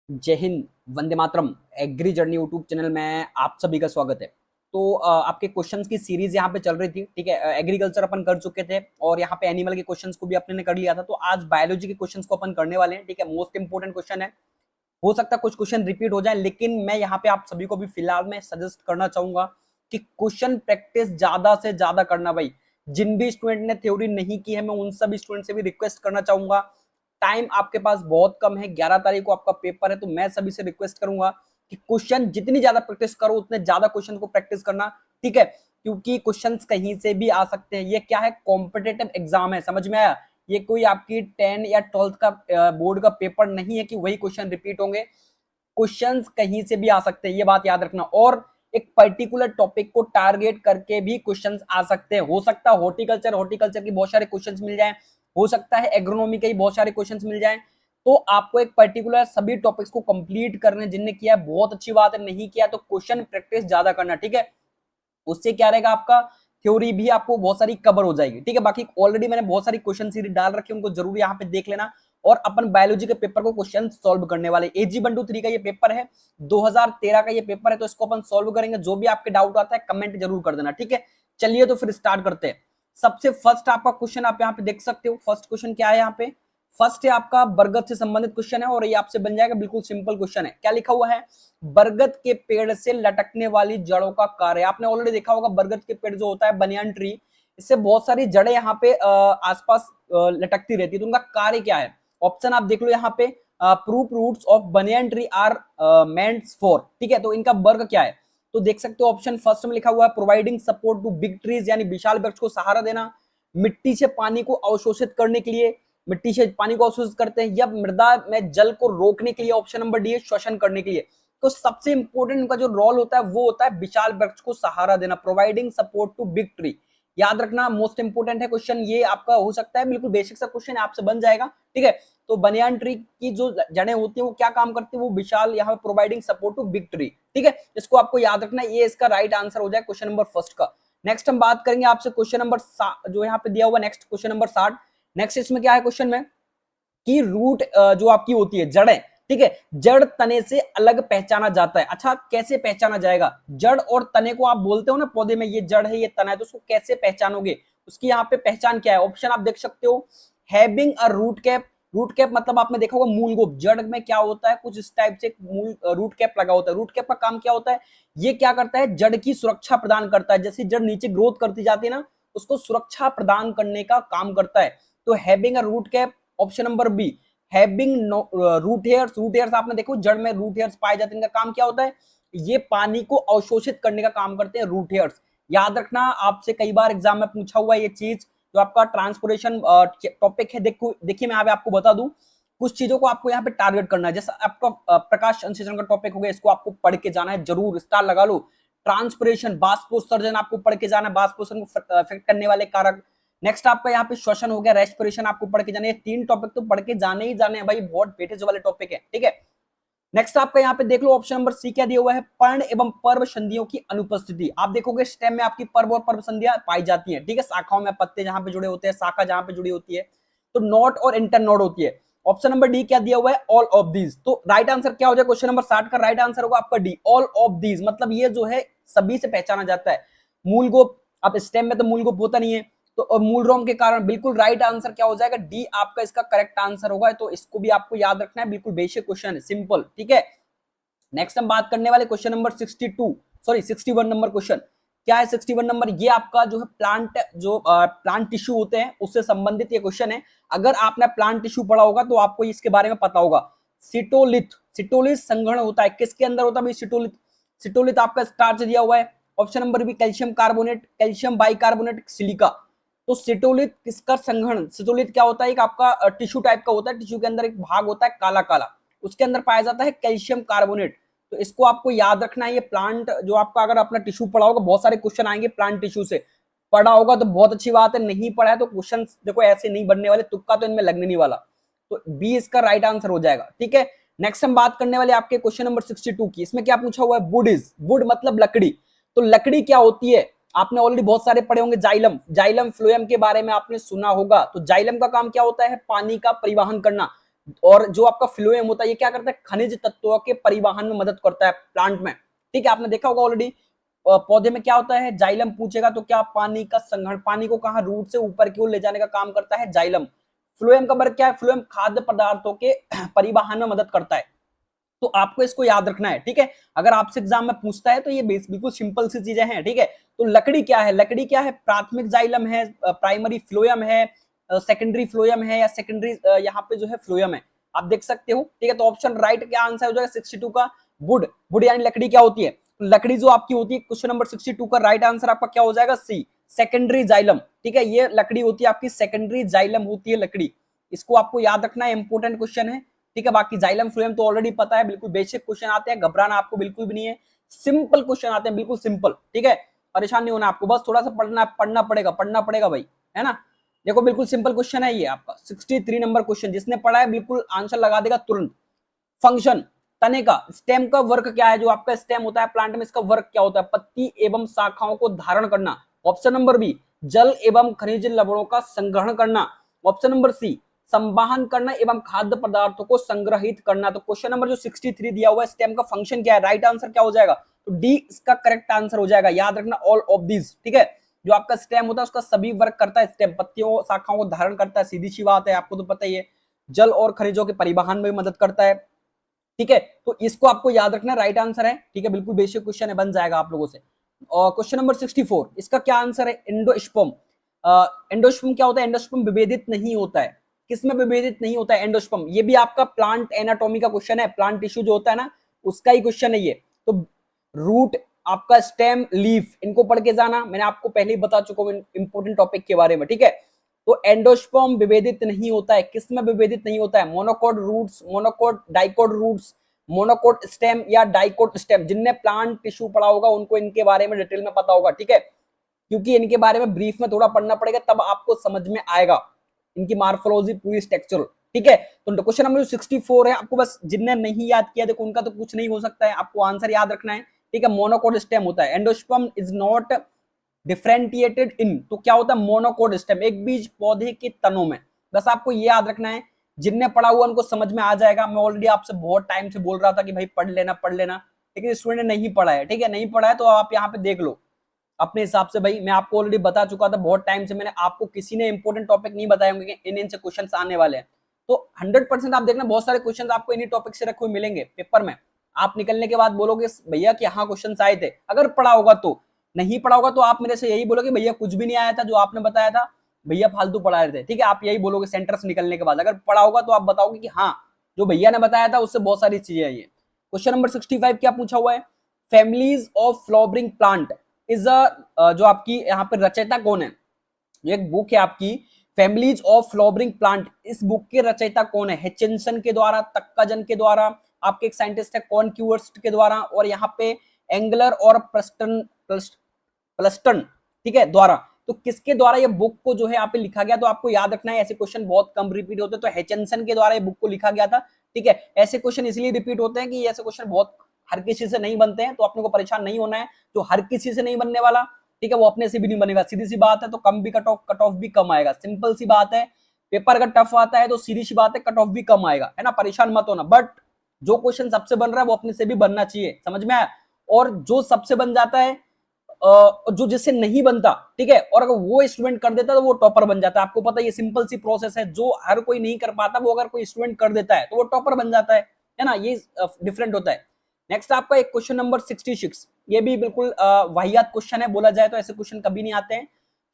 जय Hind, Vande Mataram. Agree journey YouTube channel में आप सभी का स्वागत है। तो आपके क्वेश्चंस की सीरीज यहाँ पे चल रही थी, ठीक है। एग्रीकल्चर अपन कर चुके थे और यहाँ पे एनिमल के क्वेश्चंस को भी अपने ने कर लिया था। तो आज बायोलॉजी के क्वेश्चंस को अपन करने वाले हैं, ठीक है। मोस्ट इंपोर्टेंट क्वेश्चन है। हो सकता है कुछ क्वेश्चन रिपीट हो जाए, लेकिन मैं यहाँ पे आप सभी को भी फिलहाल में सजेस्ट करना चाहूंगा कि क्वेश्चन प्रैक्टिस ज्यादा से ज्यादा करना भाई। जिन भी स्टूडेंट ने थ्योरी नहीं की है, मैं उन सभी स्टूडेंट से भी रिक्वेस्ट करना चाहूंगा। टाइम आपके पास बहुत कम है, 11 तारीख को आपका पेपर है, तो मैं सभी से रिक्वेस्ट करूंगा कि क्वेश्चन जितनी ज्यादा प्रैक्टिस करो उतने ज्यादा क्वेश्चन को प्रैक्टिस करना, ठीक है। क्योंकि क्वेश्चंस कहीं से भी आ सकते हैं। ये क्या है, कॉम्पिटेटिव एग्जाम है, समझ में आया। ये कोई आपकी 10 या 12th का बोर्ड का पेपर नहीं है कि वही क्वेश्चन रिपीट होंगे। क्वेश्चंस कहीं से भी आ सकते हैं, ये बात याद रखना। और एक पर्टिकुलर टॉपिक को टारगेट करके भी क्वेश्चंस आ सकते हैं। हो सकता है हॉर्टिकल्चर की बहुत सारे क्वेश्चंस मिल जाएं, हो सकता है एग्रोनॉमी के ही बहुत सारे क्वेश्चंस मिल जाएं। तो आपको एक पर्टिकुलर सभी टॉपिक्स को कंप्लीट करने, जिनने किया है बहुत अच्छी बात है, नहीं किया तो क्वेश्चन प्रैक्टिस ज्यादा करना, ठीक है। उससे क्या रहेगा, आपका थ्योरी भी आपको बहुत सारी कवर हो जाएगी, ठीक है। बाकी ऑलरेडी मैंने बहुत सारी क्वेश्चन सीरीज डाल रखी है, उनको जरूर यहाँ पे देख लेना। और अपन बायोलॉजी के पेपर को क्वेश्चन सॉल्व करने वाले, AG 1 2 3 का ये पेपर है, 2013 का ये पेपर है, तो इसको अपन सॉल्व करेंगे। जो भी आपके डाउट आता है कमेंट जरूर कर देना, ठीक है। चलिए तो फिर स्टार्ट करते हैं। सबसे फर्स्ट आपका क्वेश्चन आप यहाँ पे देख सकते हो। फर्स्ट क्वेश्चन क्या है यहाँ पे, फर्स्ट है आपका बरगद से संबंधित क्वेश्चन है, और ये आपसे बन जाएगा, बिल्कुल सिंपल क्वेश्चन है। क्या लिखा हुआ है, बरगद के पेड़ से लटकने वाली जड़ों का कार्य। आपने ऑलरेडी देखा होगा, बरगद के पेड़ जो होता है, बनियान ट्री, इससे बहुत सारी जड़ें यहाँ पे आसपास लटकती रहती है। तो उनका कार्य क्या है, ऑप्शन आप देख लो यहाँ पे। Prop roots of banyan tree are meant for, ठीक है। तो इनका वर्ग क्या है, तो देख सकते हो ऑप्शन फर्स्ट में लिखा हुआ है providing support to big trees, यानी विशाल वृक्ष को सहारा देना। मिट्टी से पानी को अवशोषित करने के लिए, मिट्टी से पानी को अवशोषित करते हैं, या मृदा में जल को रोकने के लिए, ऑप्शन नंबर डी है श्वसन करने के लिए। तो सबसे इंपॉर्टेंट उनका जो रोल होता है वो होता है विशाल वृक्ष को सहारा देना, providing support to big tree. याद रखना, मोस्ट इंपोर्टेंट है क्वेश्चन, ये आपका हो सकता है बिल्कुल बेसिक सा क्वेश्चन आपसे बन जाएगा, ठीक है। तो बनियान ट्री की जो जड़ें होती है वो क्या काम करती है, वो विशाल, यहाँ पे providing support to big tree, ठीक है। इसको आपको याद रखना, ये इसका राइट आंसर हो जाए क्वेश्चन नंबर फर्स्ट का। नेक्स्ट हम बात करेंगे आपसे क्वेश्चन नंबर जो यहाँ पे दिया हुआ, नेक्स्ट क्वेश्चन नंबर 60। नेक्स्ट इसमें क्या है क्वेश्चन में कि रूट जो आपकी होती है, जड़ें, ठीक है, जड़ तने से अलग पहचाना जाता है। अच्छा, कैसे पहचाना जाएगा, जड़ और तने को आप बोलते हो ना पौधे में, ये जड़ है ये तना है, तो उसको कैसे पहचानोगे, उसकी यहाँ पे पहचान क्या है। ऑप्शन आप देख सकते हो, having a root cap. Root cap मतलब आपने देखा होगा मूलगोप, जड़ में क्या होता है, कुछ इस टाइप से मूल रूट कैप लगा होता है। रूट कैप का काम क्या होता है, ये क्या करता है, जड़ की सुरक्षा प्रदान करता है। जैसे जड़ नीचे ग्रोथ करती जाती है ना, उसको सुरक्षा प्रदान करने का काम करता है। तो having a root cap, option number B. Having root hairs, root hairs आपने देखो जड़ में रूट हेयर्स पाए जाते हैं, इनका काम क्या होता है, ये पानी को अवशोषित करने का काम करते हैं रूट हेयर्स। याद रखना, आपसे कई बार एग्जाम में पूछा हुआ है ये चीज, जो आपका ट्रांसपोर्टेशन टॉपिक है। देखो देखिए, मैं यहाँ पे आपको बता दूं, कुछ चीजों को आपको यहाँ पे टारगेट करना है। जैसे आपका प्रकाश संश्लेषण का टॉपिक हो गया, इसको आपको पढ़ के जाना है, जरूर स्टार लगा लो। ट्रांसपोर्टेशन, बाष्पोत्सर्जन आपको पढ़ के जाना है, बाष्पोत्सर्जन को अफेक्ट करने वाले कारक। नेक्स्ट आपका यहाँ पे श्वसन हो गया, रेस्पिरेशन आपको पढ़ के जाने, तीन टॉपिक तो पढ़ के जाने ही जाने हैं भाई, बहुत वेटेज वाले टॉपिक है, ठीक है। नेक्स्ट आपका यहाँ पे देख लो, ऑप्शन नंबर सी क्या दिया हुआ है, पर्ण एवं पर्व संधियों की अनुपस्थिति। आप देखोगे स्टेम में आपकी पर्व और पर्व संधियां पाई जाती हैं, ठीक है। शाखाओं में पत्ते जहां पे जुड़े होते हैं, शाखा जहां पे जुड़ी होती है, तो नोट और इंटर नोड होती है। ऑप्शन नंबर डी क्या दिया हुआ है, ऑल ऑफ दीज। तो राइट आंसर क्या हो जाए, क्वेश्चन नंबर 60 का राइट आंसर होगा आपका डी, ऑल ऑफ दीज। मतलब ये जो है सभी से पहचाना जाता है। मूल गोप, अब स्टेम में तो मूल गोप होता नहीं है, तो और मूल रोम के कारण बिल्कुल राइट आंसर क्या हो जाएगा, डी आपका इसका करेक्ट आंसर होगा। तो इसको भी आपको याद रखना है, बिल्कुल बेसिक क्वेश्चन है, सिंपल, ठीक है। नेक्स्ट हम बात करने वाले क्वेश्चन नंबर 61 नंबर क्वेश्चन। क्या है 61 नंबर, ये आपका जो है प्लांट, जो प्लांट टिश्यू होते हैं उससे संबंधित ये क्वेश्चन है। अगर आपने प्लांट टिश्यू पढ़ा होगा तो आपको इसके बारे में पता होगा। सिटोलिथ, सिटोलिथ संघनन होता है, किसके अंदर होता है भाई सिटोलिथ, सिटोलिथ आपका स्टार्च दिया हुआ है। Option number B calcium carbonate, calcium bicarbonate, silica. तो सिटोलिथ किसका संघनन, सिटोलिथ क्या होता है, एक आपका टिश्यू टाइप का होता है, टिश्यू के अंदर एक भाग होता है काला काला, उसके अंदर पाया जाता है कैल्शियम कार्बोनेट। तो इसको आपको याद रखना है। ये प्लांट जो आपका, अगर अपना टिश्यू पढ़ा होगा, बहुत सारे क्वेश्चन आएंगे प्लांट टिश्यू से, पढ़ा होगा तो बहुत अच्छी बात है, नहीं पढ़ा है तो क्वेश्चन देखो ऐसे नहीं बनने वाले, तुक्का तो इनमें लगने नहीं वाला। तो बी इसका राइट आंसर हो जाएगा, ठीक है। नेक्स्ट हम बात करने वाले आपके क्वेश्चन नंबर 62 की। इसमें क्या पूछा हुआ है, वुड इज, वुड मतलब लकड़ी। तो लकड़ी क्या होती है, आपने ऑलरेडी बहुत सारे पढ़े होंगे, जाइलम, जाइलम फ्लोएम के बारे में आपने सुना होगा। तो जाइलम का काम क्या होता है, पानी का परिवहन करना। और जो आपका फ्लोएम होता है ये क्या करता है, खनिज तत्वों के परिवहन में मदद करता है प्लांट में। ठीक है, आपने देखा होगा ऑलरेडी पौधे में क्या होता है, जाइलम पूछेगा तो क्या, पानी का संग्रहण, पानी को कहां, रूट से ऊपर की ओर ले जाने का काम करता है जाइलम। फ्लोएम का वर्क क्या है, फ्लोएम खाद्य पदार्थों के परिवहन में मदद करता है। तो आपको इसको याद रखना है। ठीक है, अगर आपसे एग्जाम में पूछता है तो ये बिल्कुल सिंपल सी चीजें हैं। ठीक है, तो लकड़ी क्या है, लकड़ी क्या है, प्राथमिक जाइलम है, प्राइमरी फ्लोएम है, सेकेंडरी फ्लोएम है, या सेकेंडरी यहाँ पे जो है फ्लोएम है, आप देख सकते हो। ठीक है, तो ऑप्शन राइट क्या आंसर हो जाएगा 62 का वुड। वुड यानी लकड़ी क्या होती है, लकड़ी जो आपकी होती है, क्वेश्चन नंबर 62 का राइट आंसर आपका क्या हो जाएगा, सी, सेकेंडरी जाइलम। ठीक है, ये लकड़ी होती है आपकी, सेकेंडरी जाइलम होती है लकड़ी। इसको आपको याद रखना है, इंपोर्टेंट क्वेश्चन है। ठीक है, बाकी जाइलम फ्लोएम तो ऑलरेडी पता है, बिल्कुल बेसिक क्वेश्चन आते हैं, घबराना आपको बिल्कुल भी नहीं है, सिंपल क्वेश्चन आते हैं, बिल्कुल सिंपल। ठीक है, परेशान नहीं होना आपको, बस थोड़ा सा पढ़ना पड़ेगा भाई, है ना। देखो बिल्कुल सिंपल क्वेश्चन है ये आपका 63 नंबर क्वेश्चन, जिसने पढ़ा है बिल्कुल आंसर लगा देगा तुरंत। फंक्शन, तने का, स्टेम का वर्क क्या है, जो आपका स्टेम होता है प्लांट में, इसका वर्क क्या होता है, पत्ती एवं शाखाओं को धारण करना। ऑप्शन नंबर बी, जल एवं खनिज लवणों का संग्रहण करना। ऑप्शन नंबर सी, संवाहन करना एवं खाद्य पदार्थों को संग्रहित करना। तो क्वेश्चन नंबर जो 63 दिया हुआ है, स्टेम का फंक्शन क्या है, राइट आंसर क्या हो जाएगा, तो डी इसका करेक्ट आंसर हो जाएगा। याद रखना ऑल ऑफ दिस। ठीक है, जो आपका स्टेम होता है उसका सभी वर्क करता है स्टेम, पत्तियों शाखाओं को धारण करता है, सीधी सी बात है, आपको तो पता ही है। जल और खनिजों के परिवहन में भी मदद करता है। ठीक है, तो इसको आपको याद रखना, राइट आंसर है। ठीक है, बिल्कुल बेसिक क्वेश्चन है, बन जाएगा आप लोगों से। और क्वेश्चन नंबर 64, इसका क्या आंसर है, एंडोस्पर्म। एंडोस्पर्म क्या होता है, एंडोस्पर्म विभेदित नहीं होता है, किसमें विभेदित नहीं होता है एंडोस्पर्म, ये भी आपका प्लांट एनाटॉमी का क्वेश्चन है, प्लांट टिश्यू जो होता है ना उसका ही क्वेश्चन है ये। तो रूट, आपका स्टेम, लीफ, इनको पढ़ के जाना, मैंने आपको पहले ही बता चुका हूं इंपोर्टेंट टॉपिक के बारे में। ठीक है, तो एंडोस्पर्म विभेदित नहीं होता है, किसमें विभेदित नहीं होता है, monocot roots, monocot dicot roots, monocot stem या डाइकोट स्टेम। जिनने प्लांट टिश्यू पढ़ा होगा उनको इनके बारे में डिटेल में पता होगा। ठीक है, क्योंकि इनके बारे में ब्रीफ में थोड़ा पढ़ना पड़ेगा, तब आपको समझ में आएगा इनकी मार्फोलॉजी पूरी स्ट्रक्चर। ठीक है, तो क्वेश्चन नंबर 64 है, आपको बस जिनने नहीं याद किया देखो उनका तो कुछ नहीं हो सकता है, आपको आंसर याद रखना है। ठीक है, मोनोकोट स्टेम होता है, एंडोस्पर्म इज नॉट डिफरेंटिएटेड इन, तो क्या होता है, मोनोकोट स्टेम, एक बीज पौधे के तनों में। बस आपको ये याद रखना है, जिनने पढ़ा हुआ उनको समझ में आ जाएगा। मैं ऑलरेडी आपसे बहुत टाइम से बोल रहा था कि भाई पढ़ लेना, लेकिन स्टूडेंट ने नहीं पढ़ा है। ठीक है, नहीं पढ़ा है तो आप यहाँ पे देख लो अपने हिसाब से। भाई मैं आपको ऑलरेडी बता चुका था बहुत टाइम से, मैंने आपको किसी ने इंपॉर्टेंट टॉपिक नहीं बताए होंगे कि इन से क्वेश्चंस आने वाले हैं। तो 100% आप देखना, बहुत सारे क्वेश्चंस आपको इन्हीं टॉपिक से रखे हुए मिलेंगे पेपर में। आप निकलने के बाद बोलोगे भैया कि हाँ क्वेश्चंस आए थे, अगर पढ़ा होगा तो। नहीं पढ़ा होगा तो आप मेरे से यही बोलोगे भैया कुछ भी नहीं आया था जो आपने बताया था, भैया फालतू पढ़ा रहे थे। ठीक है, आप यही बोलोगे सेंटर से निकलने के बाद। अगर पढ़ा होगा तो आप बताओगे कि हाँ जो भैया ने बताया था उससे बहुत सारी चीजें आई है। क्वेश्चन नंबर 65 क्या पूछा हुआ है, families of flowering plant is जो आपकी यहाँ पे रचयिता कौन है, एक बुक है आपकी फैमिलीज ऑफ फ्लावरिंग प्लांट, इस बुक के रचयिता कौन है, हिचिंसन के द्वारा, तक्काजन के द्वारा, आपके एक साइंटिस्ट है कॉनक्यूवर्स्ट के द्वारा, और यहाँ पे एंगलर और प्लस्टन ठीक है द्वारा। तो किसके द्वारा ये बुक को जो है यहाँ पे लिखा गया, तो आपको याद रखना है, ऐसे क्वेश्चन बहुत कम रिपीट होते हैं, तो हिचिंसन के द्वारा ये बुक को लिखा गया था। ठीक है, ऐसे क्वेश्चन इसलिए रिपीट होते हैं कि ऐसे क्वेश्चन बहुत हर किसी से नहीं बनते हैं, तो अपने को परेशान नहीं होना है। जो हर किसी से नहीं बनने वाला, ठीक है, वो अपने से भी नहीं बनेगा, सीधी सी बात है। तो कम भी कट ऑफ भी कम आएगा, सिंपल सी बात है। पेपर अगर टफ आता है तो सीधी सी बात है कट ऑफ भी कम आएगा, है ना, परेशान मत होना। बट जो क्वेश्चन सबसे बन रहा है वो अपने से भी बनना चाहिए, समझ में आया। और जो सबसे बन जाता है, जो जिससे नहीं बनता, ठीक है, और अगर वो स्टूडेंट कर देता है तो वो टॉपर बन जाता है। आपको पता है ये सिंपल सी प्रोसेस है, जो हर कोई नहीं कर पाता वो अगर कोई स्टूडेंट कर देता है तो वो टॉपर बन जाता है ना, ये डिफरेंट होता है। नेक्स्ट आपका एक क्वेश्चन नंबर 66, ये भी बिल्कुल वाहियात क्वेश्चन है, बोला जाए तो ऐसे क्वेश्चन कभी नहीं आते हैं।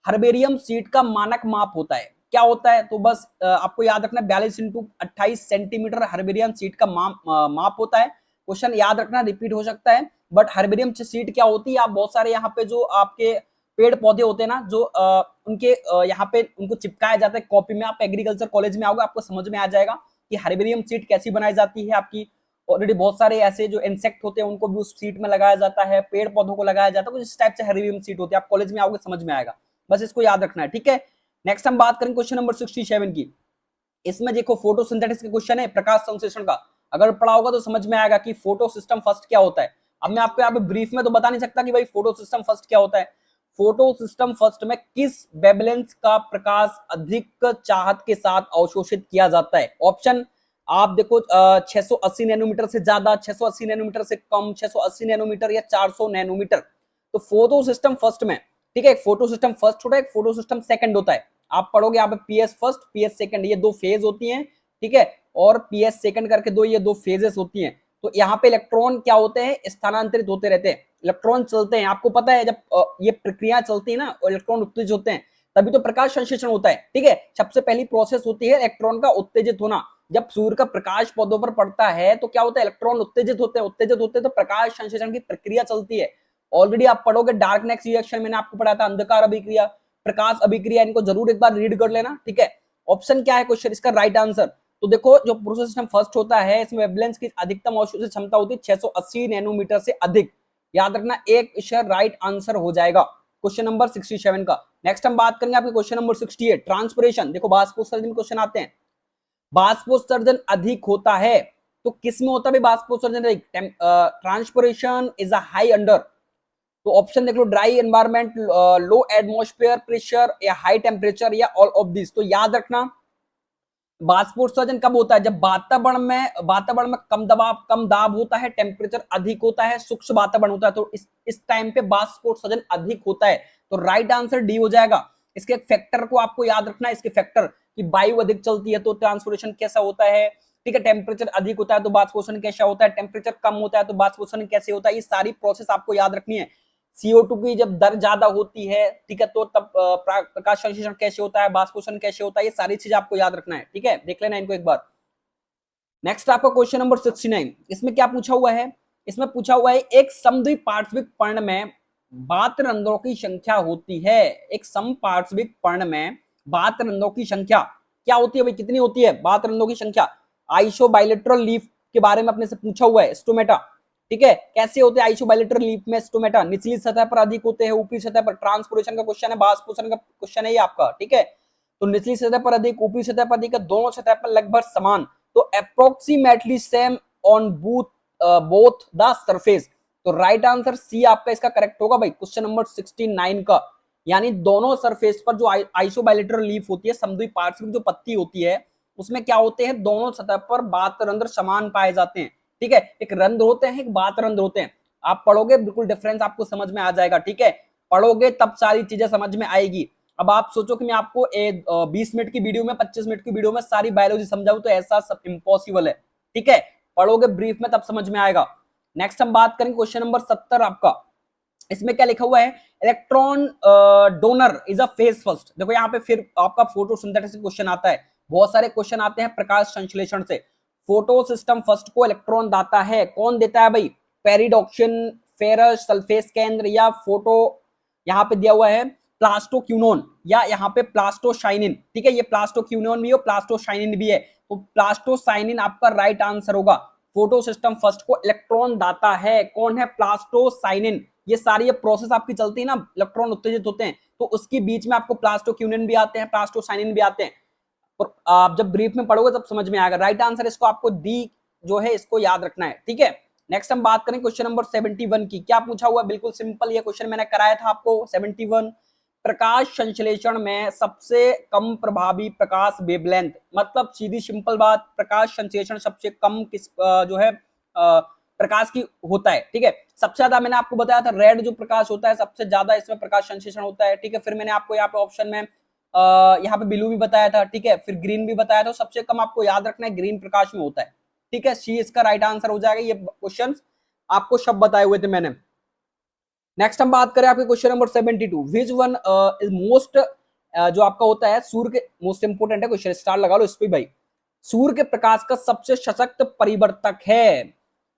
हर्बेरियम सीट का मानक माप होता है, क्या होता है, तो बस आपको याद रखना 42 × 28 सेंटीमीटर हर्बेरियम सीट का माप होता है। क्वेश्चन याद रखना, रिपीट हो सकता है, बट हर्बेरियम सीट क्या होती है, आप बहुत सारे यहाँ पे जो आपके पेड़ पौधे होते हैं ना, जो उनके यहाँ पे उनको चिपकाया जाता है कॉपी में, आप एग्रीकल्चर कॉलेज में आओगे आपको समझ में आ जाएगा कि हर्बेरियम सीट कैसी बनाई जाती है आपकी। ऑलरेडी बहुत सारे ऐसे जो इंसेक्ट होते हैं उनको भी उस सीट में लगाया जाता है, पेड़ पौधों को लगाया जाता है, कुछ इस टाइप से हर्बेरियम सीट होती है, आप कॉलेज में आओगे समझ में आएगा, बस इसको याद रखना है। ठीक है, नेक्स्ट हम बात करेंगे क्वेश्चन नंबर 67 की। इसमें देखो फोटोसिंथेसिस के क्वेश्चन है, प्रकाश संश्लेषण का, अगर पढ़ा होगा तो समझ में आएगा कि फोटो सिस्टम फर्स्ट क्या होता है। अब मैं आपको यहाँ पे ब्रीफ में तो बता नहीं सकता कि भाई फोटो सिस्टम फर्स्ट क्या होता है। फोटो सिस्टम फर्स्ट में किस वेवलेंथ का प्रकाश अधिक चाहत के साथ अवशोषित किया जाता है। ऑप्शन आप देखो 680 नैनोमीटर से ज्यादा, 680 नैनोमीटर से कम, 680 नैनोमीटर या 400 नैनोमीटर। तो फोटो सिस्टम फर्स्ट में, ठीक है, एक फोटो सिस्टम फर्स्ट होता है, एक फोटो सिस्टम सेकंड होता है। आप पढ़ोगे यहाँ पे पीएस फर्स्ट, पीएस सेकंड, ये दो फेज होती हैं, ठीक है, और पीएस सेकंड करके दो, ये दो फेजेस होती हैं। तो यहाँ पे इलेक्ट्रॉन क्या होते हैं, स्थानांतरित होते रहते हैं, इलेक्ट्रॉन चलते हैं। आपको पता है जब ये प्रक्रिया चलती है ना, इलेक्ट्रॉन उत्तेजित होते हैं, तभी तो प्रकाश संश्लेषण होता है, ठीक है। सबसे पहली प्रोसेस होती है इलेक्ट्रॉन का उत्तेजित होना। जब सूर्य का प्रकाश पौधों पर पड़ता है तो क्या होता है, इलेक्ट्रॉन उत्तेजित होते हैं, उत्तेजित होते हैं तो प्रकाश संश्लेषण की प्रक्रिया चलती है। ऑलरेडी आप पढ़ोगे डार्कनेस रिएक्शन, मैंने आपको पढ़ाया था, अंधकार अभिक्रिया, प्रकाश अभिक्रिया, इनको जरूर एक बार रीड कर लेना, ठीक है। ऑप्शन क्या है क्वेश्चन इसका राइट आंसर? तो देखो जो प्रोसेस सिस्टम फर्स्ट होता है, इसमें वेवलेंथ की अधिकतम अवशोषित क्षमता होती है 680 नैनोमीटर से अधिक। याद रखना, एक राइट आंसर हो जाएगा क्वेश्चन नंबर 67 का। नेक्स्ट हम बात करेंगे आपके क्वेश्चन नंबर 68, ट्रांसपिरेशन। देखो बाष्पोत्सर्जन क्वेश्चन आते हैं, बाष्पोत्सर्जन अधिक होता है तो किसमें होता है बाष्पोत्सर्जन अधिक? Transpiration is a high under. तो ऑप्शन देख लो, ड्राई एनवायरमेंट, लो एटमॉस्फेयर प्रेशर, या हाई टेम्परेचर, या ऑल ऑफ दिस। तो याद रखना बाष्पोत्सर्जन कब होता है? जब वातावरण में कम दाब होता है, टेम्परेचर अधिक होता है, सूक्ष्म वातावरण होता है, तो इस टाइम पे बाष्पोत्सर्जन अधिक होता है। तो राइट आंसर डी हो जाएगा। इसके एक फैक्टर को आपको याद रखना है, इसके फैक्टर कि वायु अधिक चलती है तो ट्रांसपोर्टेशन कैसा होता है, ठीक है, टेम्परेचर अधिक होता है तो बाष्पोत्सर्जन कैसा होता है, टेम्परेचर कम होता है तो बाष्पोत्सर्जन कैसे होता है, ये सारी प्रोसेस आपको याद रखनी है। CO2 की जब दर ज्यादा होती है, ठीक है, तो तब प्रकाश संश्लेषण कैसे होता है, बाष्पोत्सर्जन कैसे होता है, ये सारी चीज आपको याद रखना है, ठीक है, देख लेना इनको एक बार। नेक्स्ट आपका क्वेश्चन नंबर 69, इसमें क्या पूछा हुआ है? इसमें पूछा हुआ है एक समद्वीप पार्श्विक पर्ण में बातरंध्रों की संख्या होती है। एक समपार्श्विक पर्ण में बातरंध्रों की संख्या क्या होती है भाई, कितनी होती है बातरंध्रों की संख्या? आइसोबाइलेटरल लीफ के बारे में अपने से पूछा हुआ है, स्टोमेटा, ठीक है। कैसे होते हैं आइसोबाइलेटरल लीफ में स्टोमेटा? निचली सतह पर अधिक होते हैं, ऊपरी सतह पर। ट्रांसपोर्टेशन का क्वेश्चन है, बाष्पोत्सर्जन का क्वेश्चन है ये आपका, ठीक है। तो निचली सतह पर अधिक, ऊपरी सतह पर अधिक, दोनों सतह पर लगभग समान, तो approximately same on both the surface. तो राइट आंसर सी आपका इसका करेक्ट होगा भाई, क्वेश्चन नंबर 69 का। यानी दोनों सरफेस पर जो आइसोबाइलेटरल लीफ होती है, समद्वीप पार्श्विक जो पत्ती होती है, उसमें क्या होते हैं, दोनों सतह पर बातरंध्र समान पाए जाते हैं, ठीक है। एक रंध्र होते हैं, एक बातरंध्र होते हैं। आप पढ़ोगे बिल्कुल डिफरेंस आपको समझ में आ जाएगा, ठीक है, पढ़ोगे तब सारी चीजें समझ में आएगी। अब आप सोचो कि मैं आपको 20 मिनट की वीडियो में, 25 मिनट की वीडियो में सारी बायोलॉजी समझाऊं, तो ऐसा सब इम्पॉसिबल है, ठीक है। पढ़ोगे ब्रीफ में तब समझ में आएगा। नेक्स्ट हम बात करेंगे क्वेश्चन नंबर 70 आपका। इसमें क्या लिखा हुआ है, electron donor is a phase first. देखो यहाँ पे फिर आपका फोटोसिंथेसिस क्वेश्चन आता है, बहुत सारे क्वेश्चन आते हैं प्रकाश संश्लेषण से। फोटो सिस्टम फर्स्ट को इलेक्ट्रॉन दाता है, कौन देता है भाई? पेरिडॉक्सिन, फेरस सल्फेस केंद्र, या फोटो, यहाँ पे दिया हुआ है प्लास्टोक्यूनोन, या यहाँ पे प्लास्टोसाइनिन, ठीक है। ये प्लास्टोक्यूनोन भी है, प्लास्टोसाइनिन भी है, तो प्लास्टोसाइनिन आपका राइट आंसर होगा। फोटो सिस्टम फर्स्ट को इलेक्ट्रॉन दाता है, कौन है? प्लास्टोसाइनिन। ये सारी ये प्रोसेस आपकी चलती है ना, इलेक्ट्रॉन उत्तेजित होते हैं, तो उसके बीच में आपको प्लास्टोक्यूनिन भी आते हैं, प्लास्टोसाइनिन भी आते हैं। और आप जब ब्रीफ में पढ़ोगे तब समझ में आएगा। राइट आंसर इसको आपको डी जो है इसको याद रखना है, ठीक है। नेक्स्ट हम बात करें क्वेश्चन नंबर 71 की। क्या पूछा हुआ? बिल्कुल सिंपल, ये क्वेश्चन मैंने कराया था आपको 71। प्रकाश संश्लेषण में सबसे कम प्रभावी प्रकाश वेवलेंथ, मतलब सीधी सिंपल बात, प्रकाश संश्लेषण सबसे कम किस जो है प्रकाश की होता है, ठीक है। सबसे ज्यादा मैंने आपको बताया था रेड जो प्रकाश होता है, सबसे ज्यादा इसमें प्रकाश संश्लेषण होता है, ठीक है। फिर मैंने आपको यहाँ पे ऑप्शन में यहाँ पे ब्लू भी बताया था, ठीक है, फिर ग्रीन भी बताया था। सबसे कम आपको याद रखना है ग्रीन प्रकाश में होता है, ठीक है। सी इसका राइट आंसर हो जाएगा। ये क्वेश्चन आपको सब बताए हुए थे मैंने। नेक्स्ट हम बात करें आपके question number 72, which one is most, जो आपका होता है सूर्य के, मोस्ट इंपोर्टेंट है क्वेश्चन, स्टार लगा लो इस पे भाई। सूर्य के प्रकाश का सबसे सशक्त परिवर्तक है,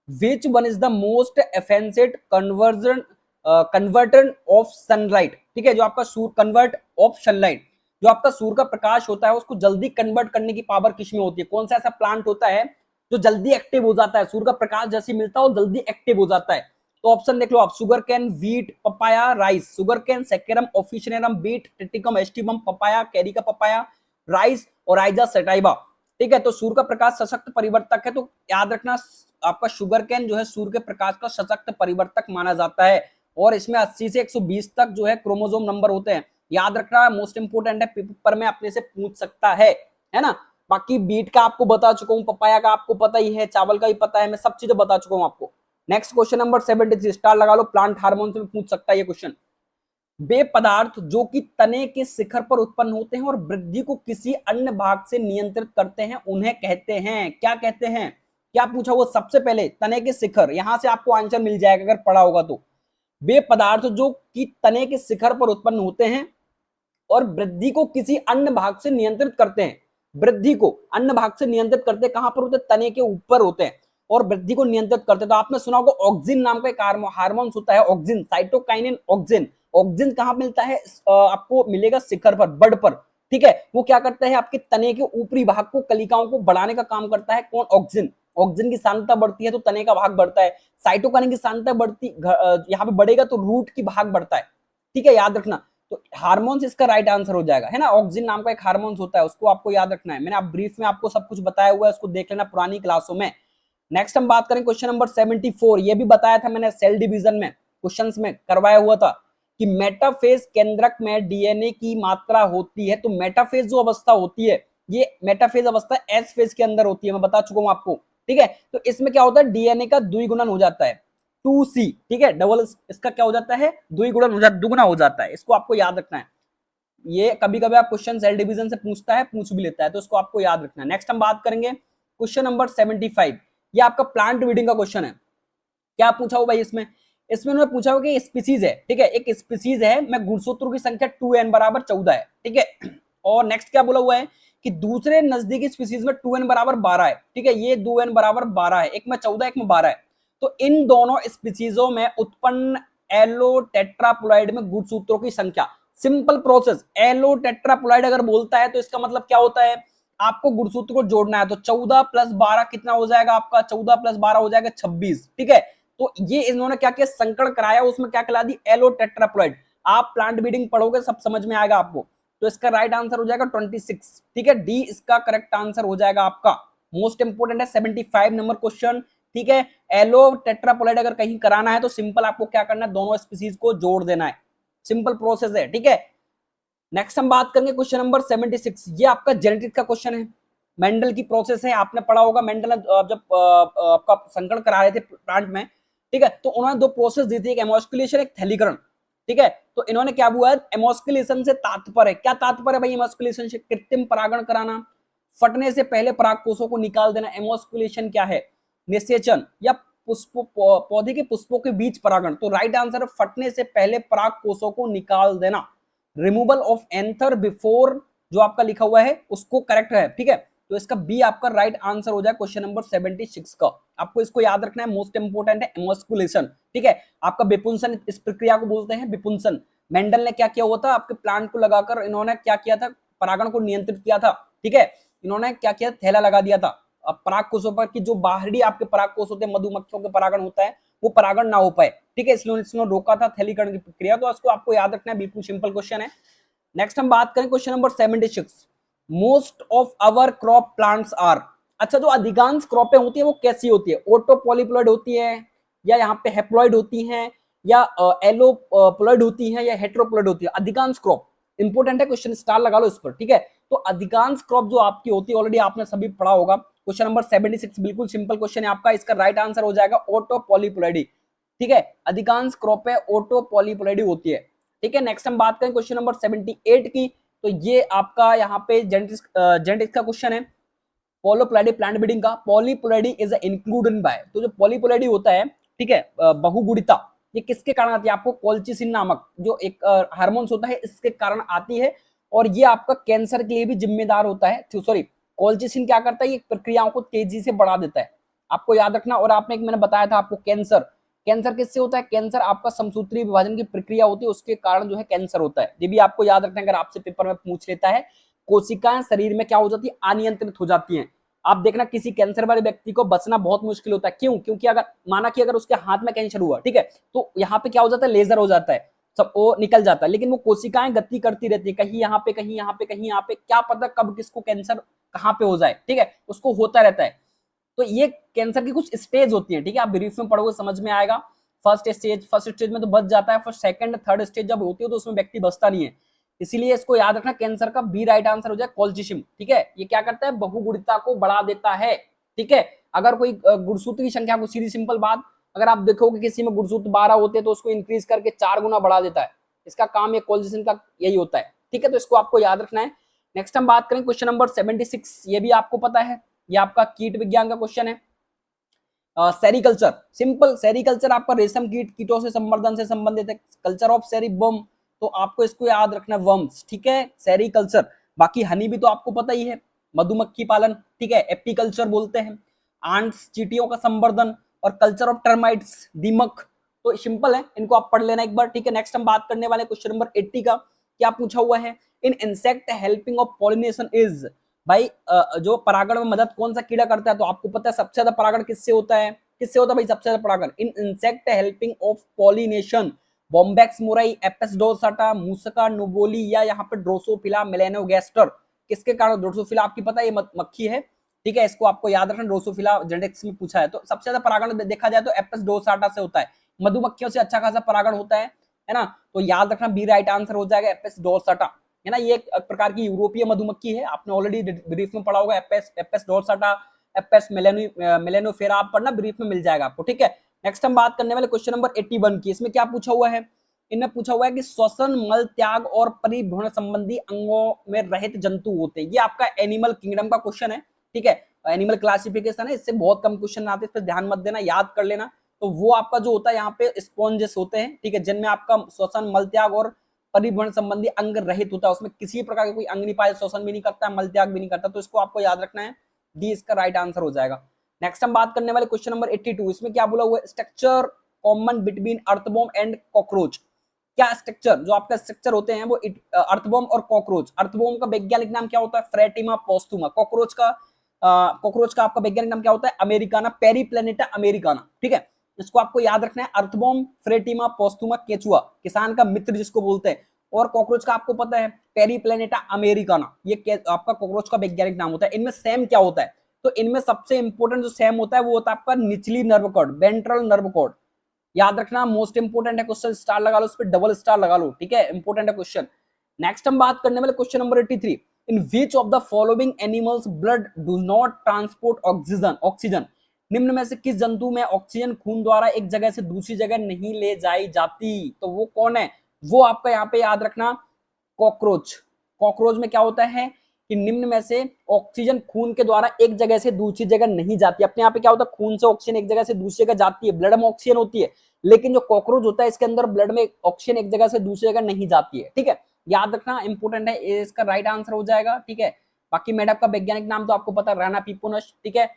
which one is the most efficient converter of sunlight, ठीक है। जो आपका सूर्य कन्वर्ट ऑफ सनलाइट, जो आपका सूर्य का प्रकाश होता है उसको जल्दी कन्वर्ट करने की पावर किसमें होती है? कौन सा ऐसा प्लांट होता है जो जल्दी एक्टिव हो जाता है, सूर्य का प्रकाश जैसे मिलता है वो जल्दी एक्टिव हो जाता है? तो ऑप्शन देख लो आप, sugar cane, wheat, papaya, rice. Sugar cane, Saccharum officinarum, beet, Triticum aestivum, papaya, Carica papaya, rice और आइजा सेटाइवा, ठीक है। तो सूर्य का प्रकाश सशक्त परिवर्तक है, तो याद रखना आपका शुगर कैन जो है सूर्य के प्रकाश का सशक्त परिवर्तक माना जाता है, और इसमें 80 से 120 तक जो है क्रोमोसोम नंबर होते हैं। याद रखना, मोस्ट इंपोर्टेंट है, पेपर में अपने से पूछ सकता है ना। बाकी बीट का आपको बता चुका हूँ, पपाया का आपको पता ही है, चावल का भी पता है, मैं सब चीजें बता चुका हूँ आपको। नेक्स्ट क्वेश्चन नंबर 73, स्टार लगा लो, प्लांट हार्मोन से पूछ सकता है ये क्वेश्चन। वे पदार्थ जो कि तने के शिखर पर उत्पन्न होते हैं और वृद्धि को किसी अन्य भाग से नियंत्रित करते हैं, उन्हें कहते हैं, क्या कहते हैं? क्या पूछा वो सबसे पहले? तने के शिखर, यहां से आपको आंसर मिल जाएगा अगर पढ़ा होगा तो। वे पदार्थ जो कि तने के शिखर पर उत्पन्न होते हैं और वृद्धि को किसी अन्य भाग से नियंत्रित करते हैं, वृद्धि को अन्य भाग से नियंत्रित करते हैं, कहां पर होते हैं? तने के ऊपर होते हैं और वृद्धि को नियंत्रित करते हैं। तो आपने सुना होगा ऑक्सिन नाम का एक हार्मोन होता है, ऑक्सिन, साइटोकाइनिन ऑक्सिन। ऑक्सिन कहां मिलता है? आपको मिलेगा शिखर पर, बड पर, ठीक है। वो क्या करता है? आपके तने के ऊपरी भाग को, कलिकाओं को बढ़ाने का काम करता है। कौन? ऑक्सिन। ऑक्सिन की सांद्रता बढ़ती है तो तने का भाग बढ़ता है। साइटोकाइनिन की सांद्रता बढ़ती, यहाँ पे बढ़ेगा तो रूट की भाग बढ़ता है, ठीक है, याद रखना। तो हार्मोन्स इसका राइट आंसर हो जाएगा, है ना। ऑक्सिन नाम का एक हार्मोन्स होता है, उसको आपको याद रखना है। मैंने आप ब्रीफ में आपको सब कुछ बताया हुआ है, उसको देख लेना पुरानी क्लासों में। नेक्स्ट हम बात करें क्वेश्चन नंबर 74, ये भी बताया था मैंने सेल डिवीजन में, क्वेश्चंस में करवाया हुआ था कि मेटाफेज केंद्रक में डीएनए की मात्रा होती है। तो मेटाफेज जो अवस्था होती है, ये मेटाफेज अवस्था एस फेज के अंदर होती है, मैं बता चुका हूं आपको, ठीक है। तो इसमें क्या होता है? डीएनए का द्विगुणन हो जाता है, 2C, ठीक है, डबल इसका क्या हो जाता है? द्विगुणन हो जाता, दुगुना हो जाता है, इसको आपको याद रखना है। ये कभी कभी आप क्वेश्चन सेल डिवीजन से पूछता है, पूछ भी लेता है, तो इसको आपको याद रखना है। नेक्स्ट हम बात करेंगे क्वेश्चन नंबर 75, ये आपका प्लांट ब्रीडिंग का क्वेश्चन है। क्या पूछा हो भाई इसमें? इसमें उन्होंने पूछा हो कि स्पीसीज है, ठीक है, एक स्पीसीज है में गुणसूत्रों की संख्या 2n बराबर 14 है, ठीक है। और नेक्स्ट क्या बोला हुआ है कि दूसरे नजदीकी स्पीसीज में 2n बराबर 12 है, ठीक है, ये 2n बराबर 12 है, एक में 14 एक में 12 है। तो इन दोनों स्पीसीजों में उत्पन्न एलोटेट्राप्लॉइड में गुणसूत्रों की संख्या, सिंपल प्रोसेस, एलोटेट्राप्लॉइड अगर बोलता है तो इसका मतलब क्या होता है? आपको गुणसूत्र को जोड़ना है। तो 14 प्लस 12 कितना हो जाएगा आपका? 14 प्लस 12 हो जाएगा 26, ठीक है। तो ये इन्होंने क्या किया? संकरण कराया, उसमें क्या खिला दी? एलोटेट्राप्लॉइड। आप प्लांट ब्रीडिंग पढ़ोगे सब समझ में आएगा आपको। तो इसका राइट आंसर हो जाएगा 26, ठीक है, डी इसका करेक्ट आंसर हो जाएगा आपका। मोस्ट इंपोर्टेंट है 75 नंबर क्वेश्चन, ठीक है। एलोटेट्राप्लॉइड अगर कहीं कराना है तो सिंपल आपको क्या करना है? दोनों स्पीसीज को जोड़ देना है, सिंपल प्रोसेस है, ठीक है। नेक्स्ट हम बात करेंगे क्वेश्चन नंबर 76, ये आपका जेनेटिक्स का क्वेश्चन है, मेंडल की प्रोसेस है, आपने पढ़ा होगा। मेंडल जब आपका संकरण करा रहे थे प्लांट में, ठीक है, तो उन्होंने दो प्रोसेस दी थी, एक एमोस्कुलेशन, एक थैलीकरण, ठीक है। तो इन्होंने क्या हुआ है? एमोस्कुलेशन से तात्पर्य क्या? तात्पर्य भाई एमोस्कुलेशन से कृत्रिम परागण कराना, फटने से पहले पराग कोषों को निकाल देना। एमोस्कुलेशन क्या है? निषेचन या पुष्प, पौधे के पुष्पों के बीच परागण। तो राइट आंसर है फटने से पहले पराग कोषों को निकाल देना, रिमूवल ऑफ एंथर बिफोर, जो आपका लिखा हुआ है उसको करेक्ट है, ठीक है। तो इसका बी आपका राइट आंसर हो जाए क्वेश्चन नंबर 76 का। आपको इसको याद रखना है, मोस्ट इंपोर्टेंट है एमोस्कुलेशन, ठीक है। आपका विपुंसन, इस प्रक्रिया को बोलते हैं विपुंसन। मेंडल ने क्या किया हुआ था? आपके प्लांट को लगाकर इन्होंने क्या किया था? परागण को नियंत्रित किया था, ठीक है। इन्होंने क्या किया? थैला लगा दिया था पराग कोषों पर कि जो बाहरी आपके पराग कोष होते हैं, मधुमक्खियों के परागण होता है, वो परागण ना हो पाए, ठीक है, इसलिए इसने रोका था थैलीकरण की प्रक्रिया। तो इसको आपको याद रखना है, बिल्कुल सिंपल क्वेश्चन है। नेक्स्ट हम बात करें question number 76, most of our crop plants are, अच्छा जो अधिकांश क्रॉपें होती है वो कैसी होती है? ऑटोपॉलीप्लॉइड होती है, या यहाँ पे हेप्लॉइड होती हैं, या एलोप्लॉइड होती हैं, या हेट्रोप्लॉइड होती है? अधिकांश क्रॉप, इंपोर्टेंट है क्वेश्चन, स्टार लगा लो इस पर, ठीक है। तो अधिकांश क्रॉप जो आपकी होती है, ऑलरेडी आपने सभी पढ़ा होगा। क्वेश्चन नंबर 76 बिल्कुल सिंपल क्वेश्चन है आपका, इसका राइट आंसर हो जाएगा ऑटोपॉलीप्लॉइडी, ठीक है। अधिकांश क्रॉपें ऑटोपॉलीप्लॉइडी होती है, ठीक है। नेक्स्ट हम बात करें क्वेश्चन नंबर 78 की, तो ये आपका यहाँ पे जेनेटिक्स का क्वेश्चन है, पॉलीप्लॉइडी प्लांट ब्रीडिंग का। पॉलीप्लॉइडी इज इंक्लूडेड बाय, तो जो पॉलीप्लॉइडी होता है, ठीक है, बहुगुणिता, ये किसके कारण आती है? आपको कोल्चिसिन नामक जो एक हार्मोन्स होता है, इसके कारण आती है, और ये आपका कैंसर के लिए भी जिम्मेदार होता है। सॉरी, कोल्चिसिन क्या करता है? ये प्रक्रियाओं को तेजी से बढ़ा देता है, आपको याद रखना। और आपने एक मैंने बताया था आपको, कैंसर, कैंसर किससे होता है? कैंसर आपका समसूत्री विभाजन की प्रक्रिया होती है, उसके कारण जो है कैंसर होता है, ये भी आपको याद रखना। अगर आपसे पेपर में पूछ लेता है, कोशिकाएं शरीर में क्या हो जाती है? अनियंत्रित हो जाती हैं। आप देखना किसी कैंसर वाले व्यक्ति को बचना बहुत मुश्किल होता है, क्यों? क्योंकि अगर माना कि अगर उसके हाथ में कैंसर हुआ, ठीक है, तो यहाँ पे क्या हो जाता है? लेजर हो जाता है, सब वो निकल जाता है, लेकिन वो कोशिकाएं गति करती रहती है, कहीं यहाँ पे, कहीं यहाँ पे, कहीं यहाँ पे, क्या पता कब किसको कैंसर कहाँ पे हो जाए, ठीक है, उसको होता रहता है। तो ये कैंसर की कुछ स्टेज होती है, ठीक है, आप ब्रीफ में पढ़ोगे समझ में आएगा। फर्स्ट स्टेज में तो बच जाता है, फर्स्ट सेकंड थर्ड स्टेज जब होती है तो उसमें व्यक्ति बचता नहीं है। इसीलिए इसको याद रखना, कैंसर का बी राइट आंसर हो जाए कोल्चिसिम। ठीक है, ये क्या करता है, बहुगुणिता को बढ़ा देता है। ठीक है, अगर कोई गुणसूत्र की संख्या को, सीधी सिंपल बात, अगर आप देखोगे किसी में गुणसूत्र 12 होते हैं तो उसको इंक्रीज करके 4 गुना बढ़ा देता है। इसका काम ये कोल्चिसिम का यही होता है। ठीक है, तो इसको आपको याद रखना है। नेक्स्ट हम बात करें क्वेश्चन नंबर 76, ये भी आपको पता है, ये आपका कीट विज्ञान का क्वेश्चन है। सेरिकल्चर, सिंपल, सेरिकल्चर आपका रेशम कीट, कीटों से संवर्धन से संबंधित है। कल्चर ऑफ सेरिबम, तो आपको इसको याद रखना है, वर्म्स। ठीक है, सेरिकल्चर। बाकी हनी भी तो आपको पता ही है, मधुमक्खी पालन। ठीक है, एपीकल्चर बोलते हैं। आंट्स, चींटियों का संवर्धन, और कल्चर ऑफ टर्माइट्स, दीमक। तो सिंपल है, इनको आप पढ़ लेना एक बार। ठीक है, नेक्स्ट हम बात करने वाले क्वेश्चन नंबर 80 का, क्या पूछा हुआ है, इन insect helping of pollination is, भाई जो परागण में मदद कौन सा कीड़ा करता है, तो आपको पता है सबसे ज्यादा परागण किससे होता है, किससे होता है भाई सबसे ज्यादा परागण, इन insect helping of pollination, Bombax मुरई, एपिस डोरसाटा, मूसका नुबोली, या यहाँ पे ड्रोसोफिला मेलेनोगैस्टर। किसके कारण, ड्रोसोफिला आपकी पता है ये मक्खी है। ठीक है, इसको आपको याद रखना, ड्रोसोफिला जेनेटिक्स में पूछा है। तो सबसे ज्यादा परागण देखा जाए तो एपिस डोरसाटा से होता है, मधुमक्खियों से अच्छा खासा परागण होता है ना। तो याद रखना, बी राइट आंसर हो जाएगा एपिस डोरसाटा, है ना। ये एक प्रकार की यूरोपीय मधुमक्खी है, आपने ऑलरेडी ब्रीफ में पढ़ा होगा, एपिस डोरसाटा, एपिस मेलेनोफेरा, आप पढ़ना, ब्रीफ में मिल जाएगा आपको। ठीक है, नेक्स्ट हम बात करने वाले क्वेश्चन नंबर 81 की। इसमें क्या पूछा हुआ है, इनमें पूछा हुआ है कि श्वसन, मल त्याग और परिभ्रमण संबंधी अंगों में रहित जंतु होते हैं। ये आपका एनिमल किंगडम का क्वेश्चन है। ठीक है, एनिमल क्लासिफिकेशन है, इससे बहुत कम क्वेश्चन आते हैं, इस पर ध्यान मत देना, याद कर लेना। तो वो आपका जो होता है यहाँ पे स्पॉन्जेस होते हैं। ठीक है, जिनमें आपका श्वसन, मल त्याग और परिवहन संबंधी अंग रहित होता है, उसमें किसी प्रकार का कोई अंग नहीं पाया, श्वसन भी नहीं करता, मल त्याग भी नहीं करता। तो इसको आपको याद रखना है, डी इसका राइट आंसर हो जाएगा। नेक्स्ट हम बात करने वाले क्वेश्चन नंबर 82, इसमें क्या बोला हुआ है, structure common between earthworm and cockroach. क्या स्ट्रक्चर, जो आपका स्ट्रक्चर होते हैं वो अर्थवॉर्म और कॉकरोच। अर्थवॉर्म का वैज्ञानिक नाम क्या होता है, फ्रेटिमा पोस्टुमा। कॉकरोच का आपका वैज्ञानिक नाम क्या होता है, अमेरिकाना, पेरीप्लेनेटा अमेरिकाना। ठीक है, इसको आपको याद रखना है, अर्थवॉर्म, फ्रेटिमा पोस्टुमा, केचुआ, किसान का मित्र जिसको बोलते हैं, और कॉकरोच का आपको पता है पेरीप्लेनेटा अमेरिकाना, ये आपका कॉकरोच का वैज्ञानिक नाम होता है। इनमें सेम क्या होता है, तो इनमें सबसे इंपॉर्टेंट जो सेम होता है वो होता है आपका निचली nerve cord, ventral nerve cord. याद रखना, मोस्ट इंपोर्टेंट है क्वेश्चन, स्टार लगा लो, उस पर डबल स्टार लगा लो। ठीक है, इंपोर्टेंट है क्वेश्चन। नेक्स्ट हम बात करने वाले question number 83, in which of the following animals blood do not transport oxygen. निम्न में से किस जंतु में ऑक्सीजन खून द्वारा एक जगह से दूसरी जगह नहीं ले जाई जाती, तो वो कौन है, वो आपका यहाँ पे याद रखना, कॉकरोच। कॉकरोच में क्या होता है कि निम्न में से ऑक्सीजन खून के द्वारा एक जगह से दूसरी जगह नहीं जाती। अपने यहाँ पे क्या होता है, खून से ऑक्सीजन एक जगह से दूसरी जगह जाती है, ब्लड में ऑक्सीजन होती है, लेकिन जो कॉकरोच होता है इसके अंदर ब्लड में ऑक्सीजन एक जगह से दूसरी जगह नहीं जाती है। ठीक है, याद रखना, इंपोर्टेंट है, इसका राइट आंसर हो जाएगा। ठीक है, बाकी मेढक का वैज्ञानिक नाम तो आपको पता है, राना पिपोनस। ठीक है,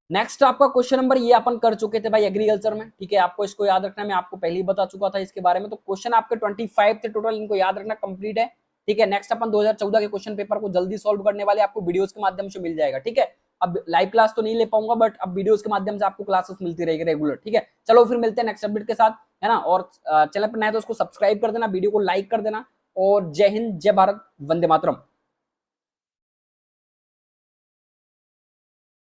नेक्स्ट आपका क्वेश्चन नंबर, ये अपन कर चुके थे भाई एग्रीकल्चर में। ठीक है, आपको इसको याद रखना, मैं आपको पहले ही बता चुका था इसके बारे में। तो क्वेश्चन आपके 25 थे टोटल, इनको याद रखना, कंप्लीट है। ठीक है, नेक्स्ट अपन 2014 के क्वेश्चन पेपर को जल्दी सॉल्व करने वाले, आपको वीडियोस के माध्यम से मिल जाएगा। ठीक है, अब लाइव क्लास तो नहीं ले पाऊंगा, बट अब वीडियोस के माध्यम से आपको क्लासेस मिलती रहेगी रेगुलर। ठीक है, चलो फिर मिलते हैं नेक्स्ट अपडेट के साथ, है ना। और चैनल पर नए तो उसको सब्सक्राइब कर देना, वीडियो को लाइक कर देना, और जय हिंद, जय भारत, वंदे मातरम।